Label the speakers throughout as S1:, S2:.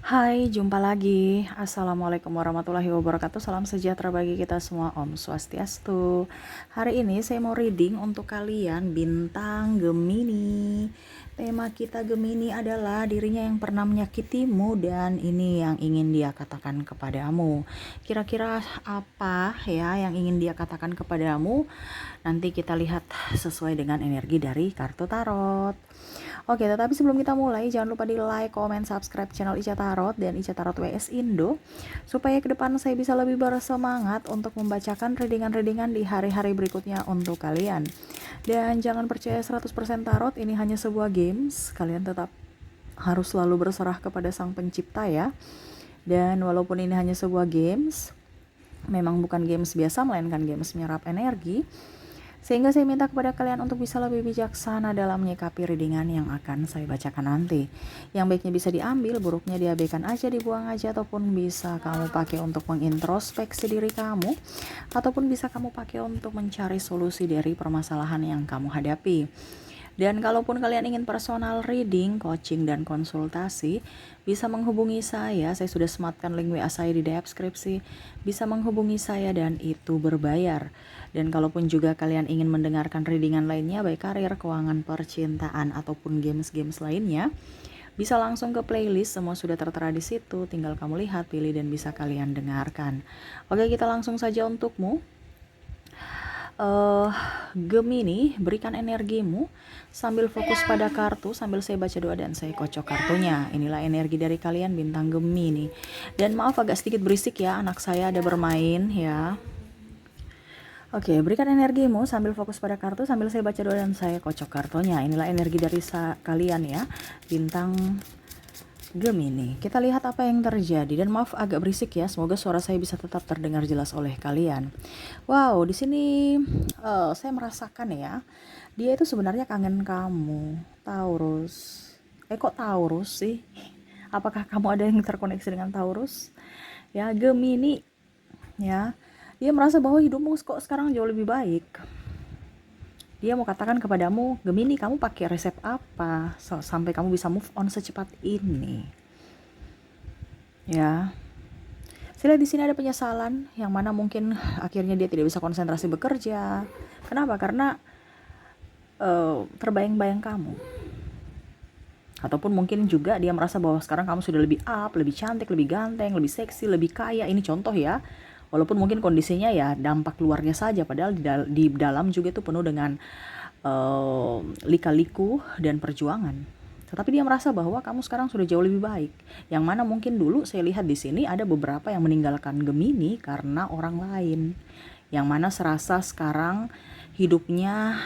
S1: Hai, jumpa lagi. Assalamualaikum warahmatullahi wabarakatuh. Salam sejahtera bagi kita semua. Om Swastiastu. Hari ini saya mau reading untuk kalian bintang Gemini. Tema kita Gemini adalah dirinya yang pernah menyakitimu dan ini yang ingin dia katakan kepadamu. Kira-kira apa ya yang ingin dia katakan kepadamu? Nanti kita lihat sesuai dengan energi dari kartu tarot. Oke, tetapi sebelum kita mulai, jangan lupa di like, comment, subscribe channel Ica Tarot dan Ica Tarot WS Indo, supaya ke depan saya bisa lebih bersemangat untuk membacakan readingan-readingan di hari-hari berikutnya untuk kalian. Dan jangan percaya 100% tarot, ini hanya sebuah games, kalian tetap harus selalu berserah kepada sang pencipta ya. Dan walaupun ini hanya sebuah games, memang bukan games biasa, melainkan games menyerap energi, sehingga saya minta kepada kalian untuk bisa lebih bijaksana dalam menyikapi readingan yang akan saya bacakan nanti. Yang baiknya bisa diambil, buruknya diabaikan aja, dibuang aja, ataupun bisa kamu pakai untuk mengintrospeksi diri kamu, ataupun bisa kamu pakai untuk mencari solusi dari permasalahan yang kamu hadapi. Dan kalaupun kalian ingin personal reading, coaching, dan konsultasi, bisa menghubungi saya sudah sematkan link WA saya di deskripsi, bisa menghubungi saya dan itu berbayar. Dan kalaupun juga kalian ingin mendengarkan readingan lainnya, baik karir, keuangan, percintaan, ataupun games-games lainnya, bisa langsung ke playlist, semua sudah tertera di situ, tinggal kamu lihat, pilih, dan bisa kalian dengarkan. Oke, kita langsung saja untukmu. Gemini, berikan energimu sambil fokus pada kartu, sambil saya baca doa dan saya kocok kartunya. Inilah energi dari kalian bintang Gemini. Dan maaf agak sedikit berisik ya, anak saya ada bermain ya. Oke, berikan energimu sambil fokus pada kartu, sambil saya baca doa dan saya kocok kartunya. Inilah energi dari kalian ya, bintang Gemini. Kita lihat apa yang terjadi, dan maaf agak berisik ya. Semoga suara saya bisa tetap terdengar jelas oleh kalian. Wow, di sini saya merasakan ya, dia itu sebenarnya kangen kamu, Taurus. Kok Taurus sih? Apakah kamu ada yang terkoneksi dengan Taurus? Ya, Gemini. Ya, dia merasa bahwa hidupmu kok sekarang jauh lebih baik. Dia mau katakan kepadamu, Gemini, kamu pakai resep apa sampai kamu bisa move on secepat ini? Ya, saya lihat di sini ada penyesalan yang mana mungkin akhirnya dia tidak bisa konsentrasi bekerja. Kenapa? Karena terbayang-bayang kamu. Ataupun mungkin juga dia merasa bahwa sekarang kamu sudah lebih up, lebih cantik, lebih ganteng, lebih seksi, lebih kaya. Ini contoh ya. Walaupun mungkin kondisinya ya dampak luarnya saja, padahal di dalam juga itu penuh dengan lika-liku dan perjuangan. Tetapi dia merasa bahwa kamu sekarang sudah jauh lebih baik. Yang mana mungkin dulu saya lihat di sini ada beberapa yang meninggalkan Gemini karena orang lain. Yang mana serasa sekarang hidupnya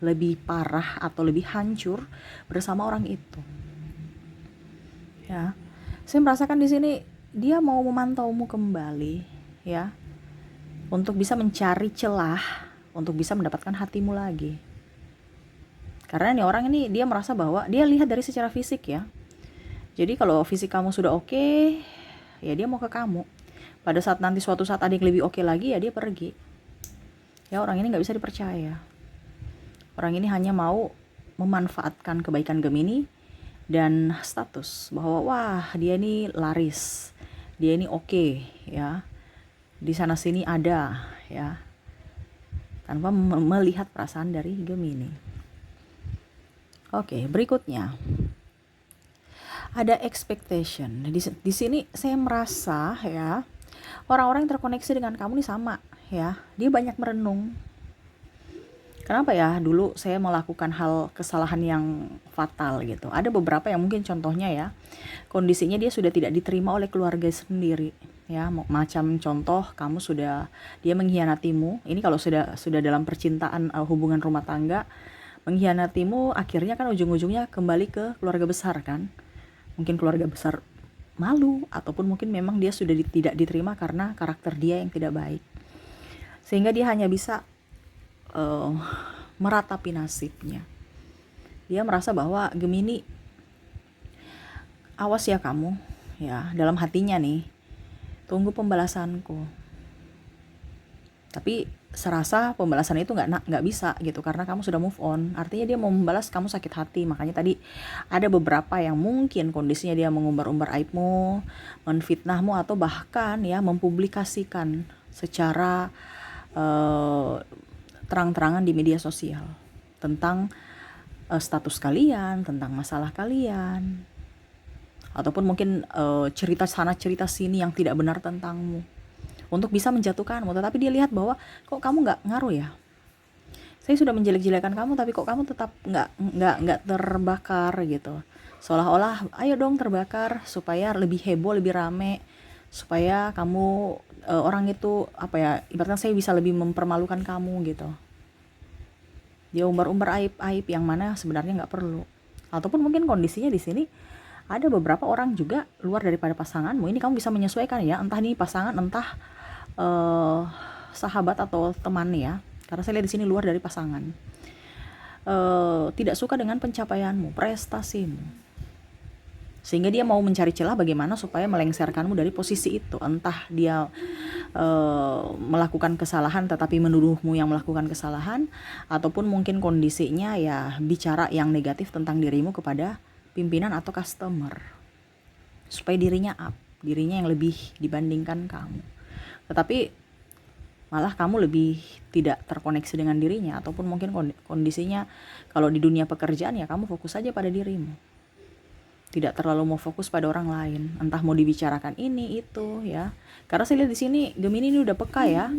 S1: lebih parah atau lebih hancur bersama orang itu. Ya, saya merasakan di sini dia mau memantaumu kembali, ya, untuk bisa mencari celah, untuk bisa mendapatkan hatimu lagi. Karena nih orang ini dia merasa bahwa dia lihat dari secara fisik ya. Jadi kalau fisik kamu sudah oke, ya dia mau ke kamu. Pada saat nanti suatu saat ada yang lebih oke lagi, ya dia pergi. Ya, orang ini nggak bisa dipercaya. Orang ini hanya mau memanfaatkan kebaikan Gemini dan status bahwa wah dia ini laris, dia ini oke, ya, di sana sini ada ya, tanpa melihat perasaan dari Gemini. Oke, berikutnya ada expectation. Di sini saya merasa ya, orang-orang yang terkoneksi dengan kamu ini sama ya, dia banyak merenung. Kenapa ya dulu saya melakukan hal kesalahan yang fatal gitu. Ada beberapa yang mungkin contohnya ya, kondisinya dia sudah tidak diterima oleh keluarga sendiri. Ya, macam contoh kamu sudah, dia mengkhianatimu. Ini kalau sudah dalam percintaan, hubungan rumah tangga, mengkhianatimu, akhirnya kan ujung-ujungnya kembali ke keluarga besar kan. Mungkin keluarga besar malu, ataupun mungkin memang dia sudah tidak diterima karena karakter dia yang tidak baik. Sehingga dia hanya bisa meratapi nasibnya. Dia merasa bahwa Gemini, awas ya kamu, ya, dalam hatinya nih, tunggu pembalasanku. Tapi serasa pembalasan itu nggak bisa gitu karena kamu sudah move on. Artinya dia mau membalas kamu sakit hati. Makanya tadi ada beberapa yang mungkin kondisinya dia mengumbar-umbar aibmu, menfitnahmu, atau bahkan ya mempublikasikan secara terang-terangan di media sosial tentang status kalian, tentang masalah kalian, ataupun mungkin cerita sana cerita sini yang tidak benar tentangmu untuk bisa menjatuhkanmu. Tetapi dia lihat bahwa kok kamu nggak ngaruh ya, saya sudah menjelek-jelekan kamu tapi kok kamu tetap nggak terbakar gitu. Seolah-olah ayo dong terbakar supaya lebih heboh, lebih rame, supaya kamu orang itu apa ya, ibaratnya saya bisa lebih mempermalukan kamu gitu. Dia umbar-umbar aib-aib yang mana sebenarnya nggak perlu. Ataupun mungkin kondisinya di sini ada beberapa orang juga luar daripada pasanganmu. Ini kamu bisa menyesuaikan ya, entah ini pasangan, entah sahabat atau teman ya. Karena saya lihat di sini luar dari pasangan. Tidak suka dengan pencapaianmu, prestasimu. Sehingga dia mau mencari celah bagaimana supaya melengsarkanmu dari posisi itu. Entah dia melakukan kesalahan tetapi menuduhmu yang melakukan kesalahan, ataupun mungkin kondisinya ya bicara yang negatif tentang dirimu kepada pimpinan atau customer supaya dirinya up, dirinya yang lebih dibandingkan kamu. Tetapi malah kamu lebih tidak terkoneksi dengan dirinya, ataupun mungkin kondisinya kalau di dunia pekerjaan ya kamu fokus saja pada dirimu, tidak terlalu mau fokus pada orang lain, entah mau dibicarakan ini itu ya. Karena saya lihat di sini Gemini ini udah peka ya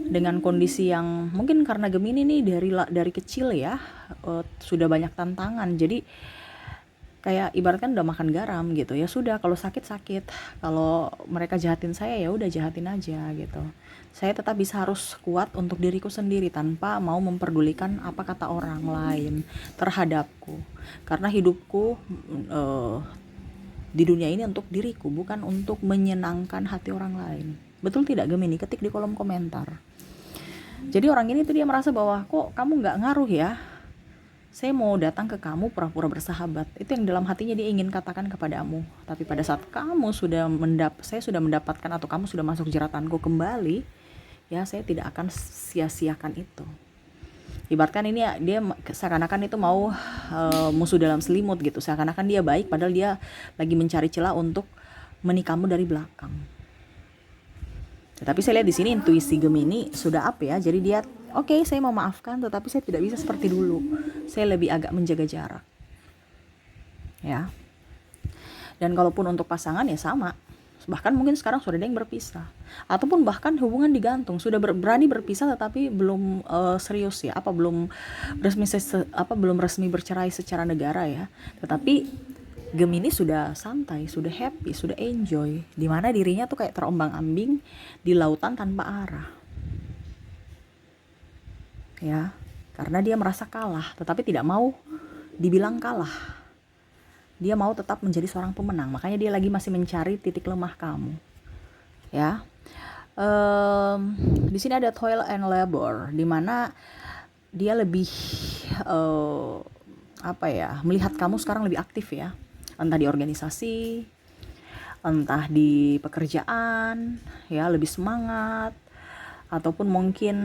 S1: dengan kondisi yang mungkin karena Gemini ini dari kecil ya sudah banyak tantangan, jadi kayak ibaratkan udah makan garam gitu ya. Sudah, kalau sakit, kalau mereka jahatin saya ya udah jahatin aja gitu. Saya tetap bisa harus kuat untuk diriku sendiri tanpa mau memperdulikan apa kata orang lain terhadapku, karena hidupku di dunia ini untuk diriku, bukan untuk menyenangkan hati orang lain. Betul tidak Gemini? Ketik di kolom komentar. Jadi orang ini tuh dia merasa bahwa kok kamu nggak ngaruh ya, saya mau datang ke kamu pura-pura bersahabat. Itu yang dalam hatinya dia ingin katakan kepadamu. Tapi pada saat kamu sudah saya sudah mendapatkan atau kamu sudah masuk jeratanku kembali, ya saya tidak akan sia-siakan itu. Ibaratkan ini ya, dia seakan-akan itu mau musuh dalam selimut gitu. Seakan-akan dia baik padahal dia lagi mencari celah untuk menikahmu dari belakang. Tetapi saya lihat di sini intuisi Gemini sudah up ya. Jadi dia oke, saya mau maafkan tetapi saya tidak bisa seperti dulu. Saya lebih agak menjaga jarak. Ya. Dan kalaupun untuk pasangan ya sama. Bahkan mungkin sekarang sudah ada yang berpisah. Ataupun bahkan hubungan digantung, sudah berani berpisah tetapi belum serius ya. Belum resmi bercerai secara negara ya. Tetapi Gemini sudah santai, sudah happy, sudah enjoy, di mana dirinya tuh kayak terombang-ambing di lautan tanpa arah. Ya, karena dia merasa kalah, tetapi tidak mau dibilang kalah. Dia mau tetap menjadi seorang pemenang, makanya dia lagi masih mencari titik lemah kamu. Ya, di sini ada toil and labor, di mana dia lebih melihat kamu sekarang lebih aktif ya. Entah di organisasi, entah di pekerjaan, ya lebih semangat, ataupun mungkin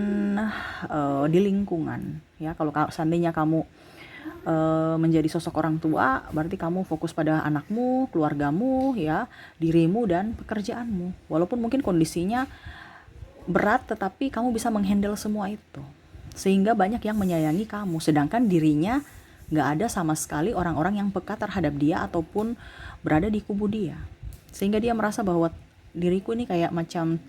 S1: di lingkungan. Ya, kalau seandainya kamu menjadi sosok orang tua, berarti kamu fokus pada anakmu, keluargamu, ya, dirimu dan pekerjaanmu. Walaupun mungkin kondisinya berat, tetapi kamu bisa menghandle semua itu, sehingga banyak yang menyayangi kamu, sedangkan dirinya nggak ada sama sekali orang-orang yang peka terhadap dia ataupun berada di kubu dia, sehingga dia merasa bahwa diriku ini kayak macam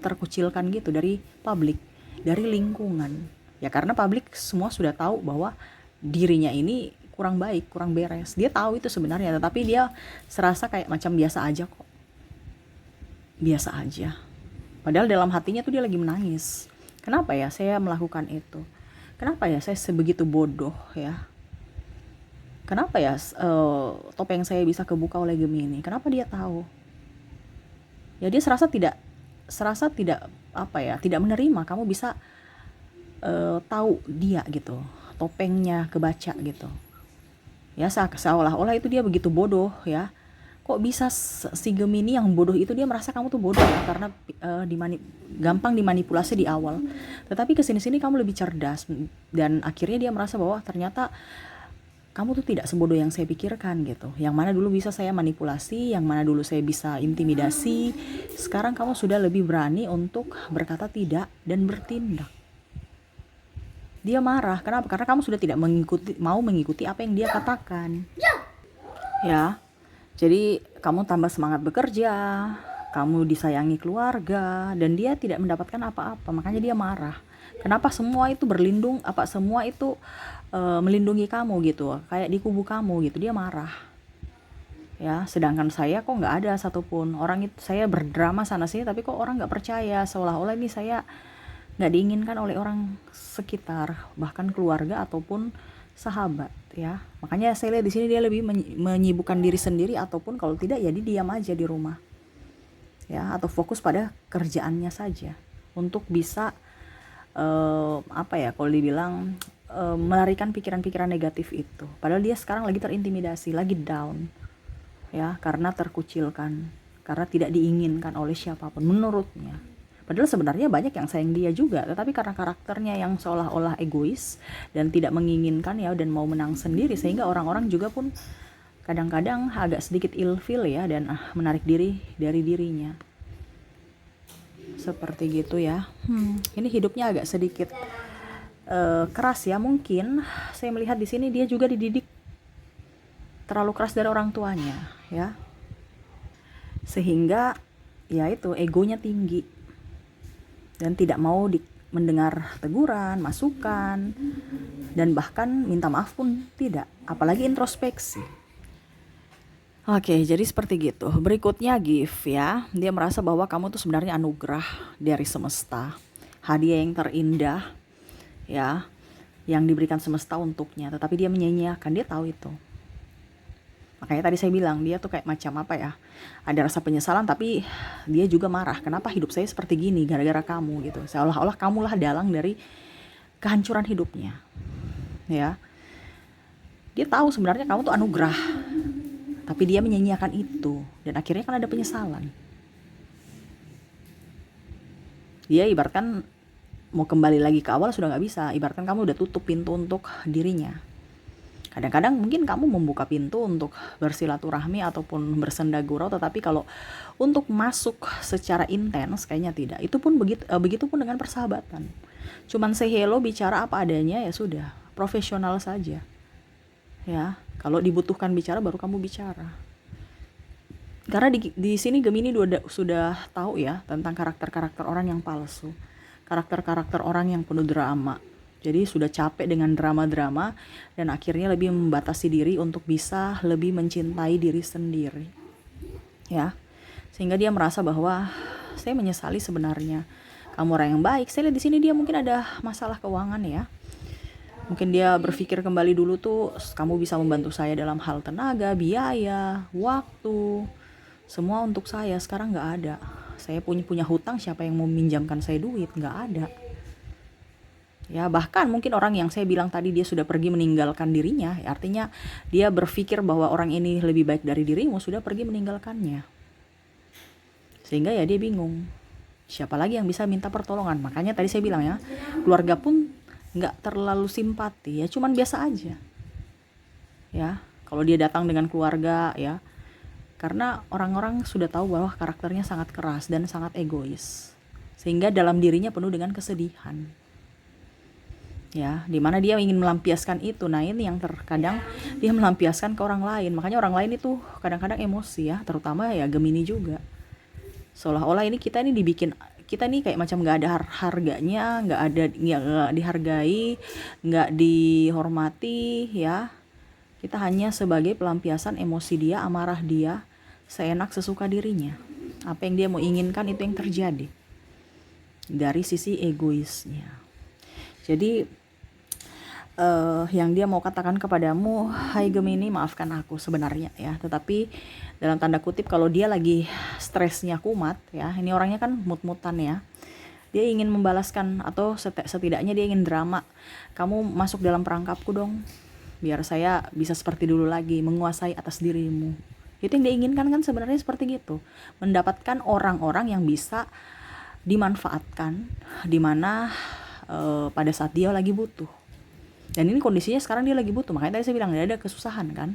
S1: terkucilkan gitu dari publik, dari lingkungan ya, karena publik semua sudah tahu bahwa dirinya ini kurang baik, kurang beres. Dia tahu itu sebenarnya, tetapi dia serasa kayak macam biasa aja kok, biasa aja, padahal dalam hatinya tuh dia lagi menangis. Kenapa ya saya melakukan itu? Kenapa ya saya sebegitu bodoh ya? Kenapa ya topeng saya bisa kebuka oleh Gemini? Kenapa dia tahu? Ya dia serasa tidak tidak menerima kamu bisa tahu dia gitu, topengnya kebaca gitu. Ya seolah-olah itu dia begitu bodoh ya, kok bisa si Gemini yang bodoh itu, dia merasa kamu tuh bodoh ya, karena gampang dimanipulasi di awal. Tetapi kesini-sini kamu lebih cerdas, dan akhirnya dia merasa bahwa ternyata kamu tuh tidak sebodoh yang saya pikirkan gitu. Yang mana dulu bisa saya manipulasi, yang mana dulu saya bisa intimidasi, sekarang kamu sudah lebih berani untuk berkata tidak dan bertindak. Dia marah, kenapa? Karena kamu sudah tidak mau mengikuti apa yang dia katakan. Ya, jadi kamu tambah semangat bekerja, kamu disayangi keluarga, dan dia tidak mendapatkan apa-apa, makanya dia marah. Kenapa semua itu semua itu melindungi kamu gitu, kayak di kubu kamu gitu, dia marah. Ya, sedangkan saya kok nggak ada satupun orang itu, saya berdrama sana sini, tapi kok orang nggak percaya, seolah-olah ini saya nggak diinginkan oleh orang sekitar, bahkan keluarga ataupun sahabat ya. Makanya saya lihat di sini dia lebih menyibukkan diri sendiri, ataupun kalau tidak ya dia diam aja di rumah ya, atau fokus pada kerjaannya saja untuk bisa kalau dibilang melarikan pikiran-pikiran negatif itu. Padahal dia sekarang lagi terintimidasi, lagi down ya, karena terkucilkan, karena tidak diinginkan oleh siapapun menurutnya. Padahal sebenarnya banyak yang sayang dia juga, tetapi karena karakternya yang seolah-olah egois dan tidak menginginkan ya, dan mau menang sendiri, sehingga orang-orang juga pun kadang-kadang agak sedikit ilfeel ya, dan menarik diri dari dirinya. Seperti gitu ya. Ini hidupnya agak sedikit keras ya, mungkin saya melihat di sini dia juga dididik terlalu keras dari orang tuanya ya, sehingga ya itu egonya tinggi dan tidak mau mendengar teguran, masukan, dan bahkan minta maaf pun tidak, apalagi introspeksi. Oke, jadi seperti gitu. Berikutnya gift ya. Dia merasa bahwa kamu tuh sebenarnya anugerah dari semesta, hadiah yang terindah ya, yang diberikan semesta untuknya, tetapi dia menyia-nyiakan, dia tahu itu. Makanya tadi saya bilang dia tuh kayak macam apa ya, ada rasa penyesalan, tapi dia juga marah, kenapa hidup saya seperti gini gara-gara kamu gitu, seolah-olah kamulah dalang dari kehancuran hidupnya ya. Dia tahu sebenarnya kamu tuh anugerah, tapi dia menyia-nyiakan itu, dan akhirnya kan ada penyesalan. Dia ibaratkan mau kembali lagi ke awal sudah nggak bisa, ibaratkan kamu udah tutup pintu untuk dirinya. Kadang-kadang mungkin kamu membuka pintu untuk bersilaturahmi ataupun bersenda gurau, tetapi kalau untuk masuk secara intens kayaknya tidak. Itu pun begitu pun dengan persahabatan. Cuman say hello, bicara apa adanya ya sudah, profesional saja. Ya, kalau dibutuhkan bicara baru kamu bicara. Karena di sini Gemini sudah tahu ya tentang karakter-karakter orang yang palsu, karakter-karakter orang yang penuh drama. Jadi sudah capek dengan drama-drama, dan akhirnya lebih membatasi diri untuk bisa lebih mencintai diri sendiri. Ya, sehingga dia merasa bahwa saya menyesali sebenarnya. Kamu orang yang baik. Saya lihat di sini dia mungkin ada masalah keuangan ya. Mungkin dia berpikir kembali dulu tuh, kamu bisa membantu saya dalam hal tenaga, biaya, waktu, semua untuk saya. Sekarang nggak ada. Saya punya hutang, siapa yang mau minjamkan saya duit? Nggak ada. Ya, bahkan mungkin orang yang saya bilang tadi dia sudah pergi meninggalkan dirinya, ya, artinya dia berpikir bahwa orang ini lebih baik dari dirimu, sudah pergi meninggalkannya. Sehingga ya dia bingung, siapa lagi yang bisa minta pertolongan. Makanya tadi saya bilang ya, keluarga pun nggak terlalu simpati ya, cuman biasa aja ya kalau dia datang dengan keluarga ya, karena orang-orang sudah tahu bahwa karakternya sangat keras dan sangat egois, sehingga dalam dirinya penuh dengan kesedihan ya, dimana dia ingin melampiaskan itu. Nah ini yang terkadang dia melampiaskan ke orang lain, makanya orang lain itu kadang-kadang emosi ya, terutama ya Gemini juga, seolah-olah ini kita nih kayak macam nggak ada harganya, nggak dihargai, nggak dihormati ya. Kita hanya sebagai pelampiasan emosi dia, amarah dia, seenak sesuka dirinya. Apa yang dia mau inginkan itu yang terjadi dari sisi egoisnya. Jadi yang dia mau katakan kepadamu, hai Gemini, maafkan aku sebenarnya ya, tetapi dalam tanda kutip kalau dia lagi stresnya kumat ya, ini orangnya kan mut-mutan ya, dia ingin membalaskan atau setidaknya dia ingin drama, kamu masuk dalam perangkapku dong biar saya bisa seperti dulu lagi menguasai atas dirimu. Itu yang diinginkan kan sebenarnya seperti gitu. Mendapatkan orang-orang yang bisa dimanfaatkan dimana pada saat dia lagi butuh. Dan ini kondisinya sekarang dia lagi butuh, makanya tadi saya bilang dia ada kesusahan kan.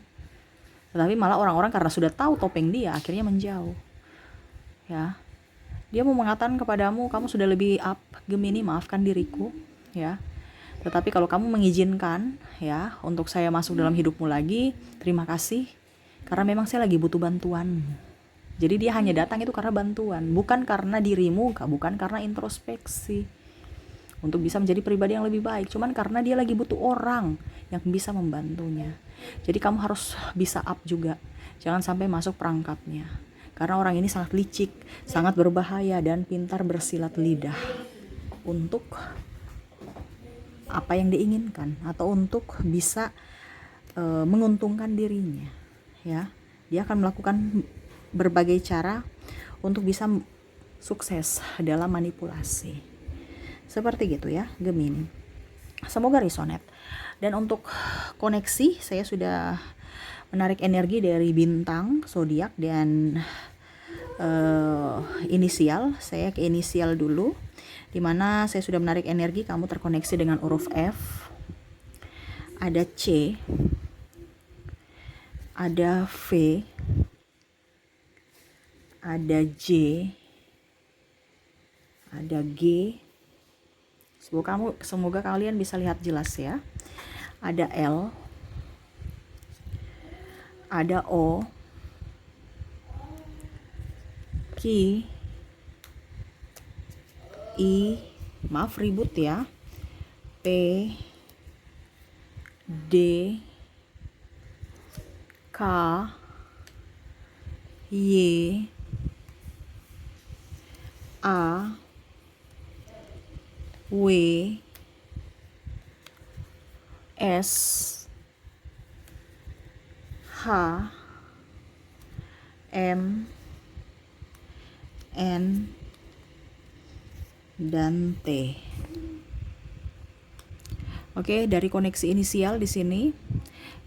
S1: Tetapi malah orang-orang karena sudah tahu topeng dia akhirnya menjauh. Ya. Dia mau mengatakan kepadamu, kamu sudah lebih up, Gemini, maafkan diriku, ya. Tetapi kalau kamu mengizinkan, ya, untuk saya masuk dalam hidupmu lagi, terima kasih. Karena memang saya lagi butuh bantuan. Jadi dia hanya datang itu karena bantuan, bukan karena dirimu, bukan karena introspeksi. Untuk bisa menjadi pribadi yang lebih baik, cuman karena dia lagi butuh orang yang bisa membantunya. Jadi kamu harus bisa up juga. Jangan sampai masuk perangkapnya. Karena orang ini sangat licik, sangat berbahaya dan pintar bersilat lidah untuk apa yang diinginkan atau untuk bisa menguntungkan dirinya, ya. Dia akan melakukan berbagai cara untuk bisa sukses dalam manipulasi. Seperti gitu ya, Gemini. Semoga resonate. Dan untuk koneksi, saya sudah menarik energi dari bintang, zodiak dan inisial. Saya ke inisial dulu, dimana saya sudah menarik energi. Kamu terkoneksi dengan huruf F, ada C, ada V, ada J, ada G. Semoga kalian bisa lihat jelas ya. Ada L, ada O, Q, I, maaf ribut ya, P, D, K, Y, A, W, S, H, M, N, dan T. Oke, dari koneksi inisial di sini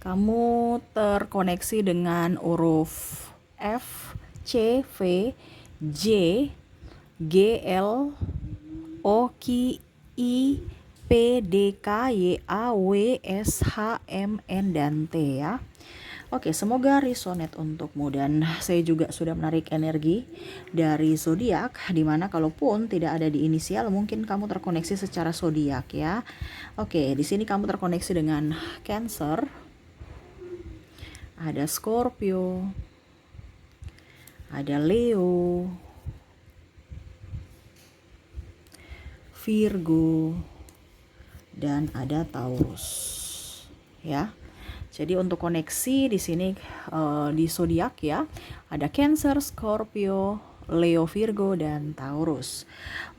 S1: kamu terkoneksi dengan huruf F, C, V, J, G, L, O, Q, I, P, D, K, Y, A, W, S, H, M, N, dan T ya. Oke, semoga resonate untukmu. Dan saya juga sudah menarik energi dari zodiak, dimana kalaupun tidak ada di inisial, mungkin kamu terkoneksi secara zodiak ya. Oke, di sini kamu terkoneksi dengan Cancer, ada Scorpio, ada Leo, Virgo, dan ada Taurus ya. Jadi untuk koneksi di sini di zodiak ya, ada Cancer, Scorpio, Leo, Virgo, dan Taurus.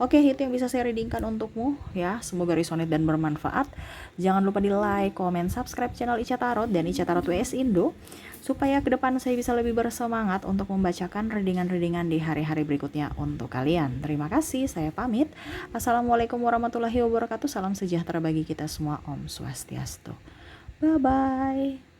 S1: Oke, itu yang bisa saya readingkan untukmu ya. Semoga resonate dan bermanfaat. Jangan lupa di like, comment, subscribe channel Ica Tarot dan Ica Tarot WS Indo, supaya ke depan saya bisa lebih bersemangat untuk membacakan readingan-readingan di hari-hari berikutnya untuk kalian. Terima kasih, saya pamit. Assalamualaikum warahmatullahi wabarakatuh. Salam sejahtera bagi kita semua. Om Swastiastu. Bye-bye.